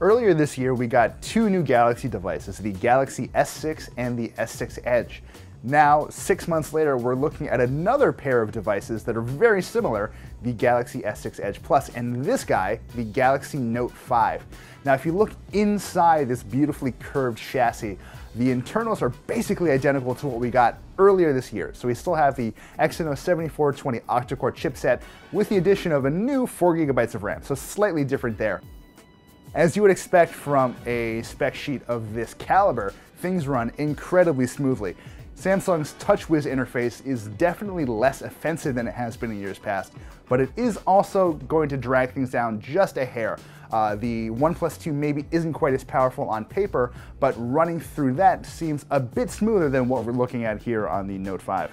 Earlier this year, we got two new Galaxy devices, the Galaxy S6 and the S6 Edge. Now, 6 months later, we're looking at another pair of devices that are very similar, the Galaxy S6 Edge Plus, and this guy, the Galaxy Note 5. Now, if you look inside this beautifully curved chassis, the internals are basically identical to what we got earlier this year. So we still have the Exynos 7420 octa-core chipset with the addition of a new 4 GB of RAM, so slightly different there. As you would expect from a spec sheet of this caliber, things run incredibly smoothly. Samsung's TouchWiz interface is definitely less offensive than it has been in years past, but it is also going to drag things down just a hair. The OnePlus 2 maybe isn't quite as powerful on paper, but running through that seems a bit smoother than what we're looking at here on the Note 5.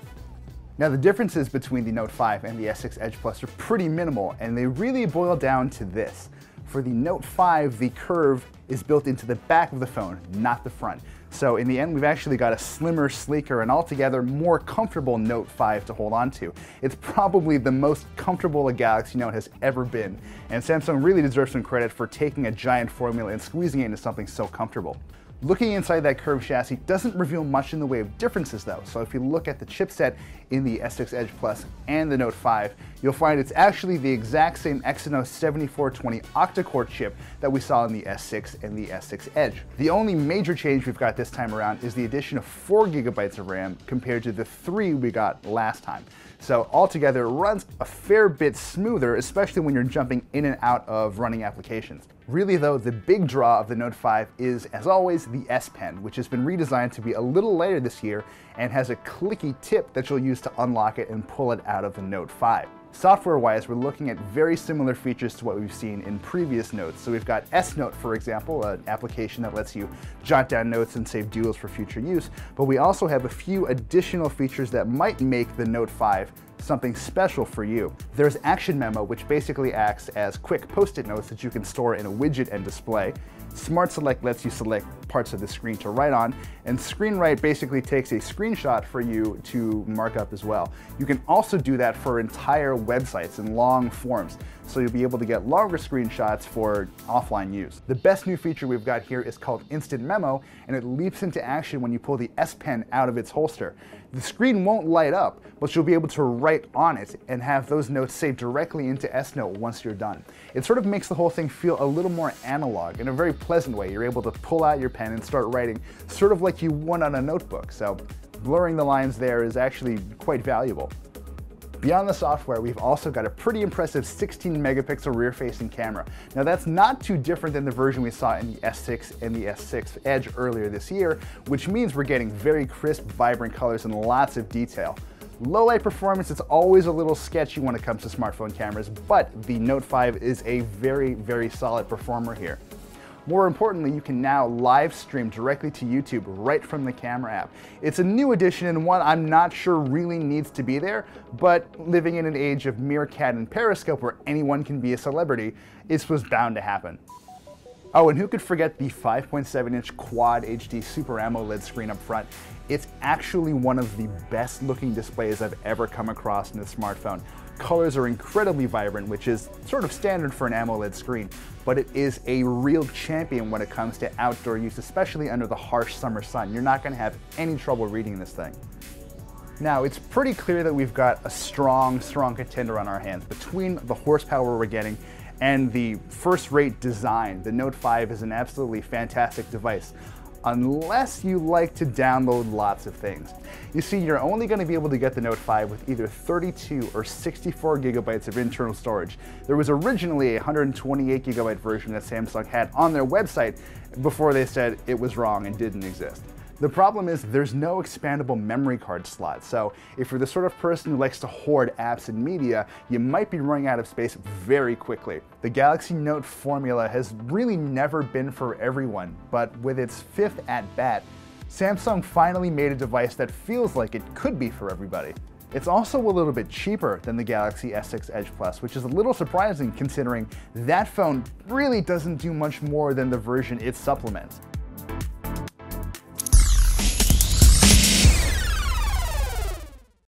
Now, the differences between the Note 5 and the S6 Edge Plus are pretty minimal, and they really boil down to this. For the Note 5, the curve is built into the back of the phone, not the front. So in the end, we've actually got a slimmer, sleeker, and altogether more comfortable Note 5 to hold on to. It's probably the most comfortable a Galaxy Note has ever been, and Samsung really deserves some credit for taking a giant formula and squeezing it into something so comfortable. Looking inside that curved chassis doesn't reveal much in the way of differences though, so if you look at the chipset in the S6 Edge Plus and the Note 5, you'll find it's actually the exact same Exynos 7420 octa-core chip that we saw in the S6 and the S6 Edge. The only major change we've got this time around is the addition of 4 GB of RAM compared to the 3 we got last time. So altogether, it runs a fair bit smoother, especially when you're jumping in and out of running applications. Really though, the big draw of the Note 5 is, as always, the S Pen, which has been redesigned to be a little lighter this year and has a clicky tip that you'll use to unlock it and pull it out of the Note 5. Software-wise, we're looking at very similar features to what we've seen in previous Notes. So we've got S Note, for example, an application that lets you jot down notes and save doodles for future use, but we also have a few additional features that might make the Note 5 something special for you. There's Action Memo, which basically acts as quick post-it notes that you can store in a widget and display. Smart Select lets you select parts of the screen to write on, and Screen Write basically takes a screenshot for you to mark up as well. You can also do that for entire websites in long forms, so you'll be able to get longer screenshots for offline use. The best new feature we've got here is called Instant Memo, and it leaps into action when you pull the S Pen out of its holster. The screen won't light up, but you'll be able to write on it and have those notes saved directly into S Note once you're done. It sort of makes the whole thing feel a little more analog in a very pleasant way. You're able to pull out your pen and start writing sort of like you would on a notebook, so blurring the lines there is actually quite valuable. Beyond the software, we've also got a pretty impressive 16 megapixel rear-facing camera. Now that's not too different than the version we saw in the S6 and the S6 Edge earlier this year, which means we're getting very crisp, vibrant colors and lots of detail. Low light performance is always a little sketchy when it comes to smartphone cameras, but the Note 5 is a very, very solid performer here. More importantly, you can now live stream directly to YouTube right from the camera app. It's a new addition and one I'm not sure really needs to be there, but living in an age of Meerkat and Periscope where anyone can be a celebrity, this was bound to happen. Oh, and who could forget the 5.7-inch Quad HD Super AMOLED screen up front? It's actually one of the best looking displays I've ever come across in a smartphone. Colors are incredibly vibrant, which is sort of standard for an AMOLED screen, but it is a real champion when it comes to outdoor use, especially under the harsh summer sun. You're not going to have any trouble reading this thing. Now, it's pretty clear that we've got a strong contender on our hands. Between the horsepower we're getting and the first-rate design, the Note 5 is an absolutely fantastic device, unless you like to download lots of things. You see, you're only going to be able to get the Note 5 with either 32 or 64 gigabytes of internal storage. There was originally a 128 gigabyte version that Samsung had on their website before they said it was wrong and didn't exist. The problem is there's no expandable memory card slot, so if you're the sort of person who likes to hoard apps and media, you might be running out of space very quickly. The Galaxy Note formula has really never been for everyone, but with its fifth at-bat, Samsung finally made a device that feels like it could be for everybody. It's also a little bit cheaper than the Galaxy S6 Edge Plus, which is a little surprising considering that phone really doesn't do much more than the version it supplements.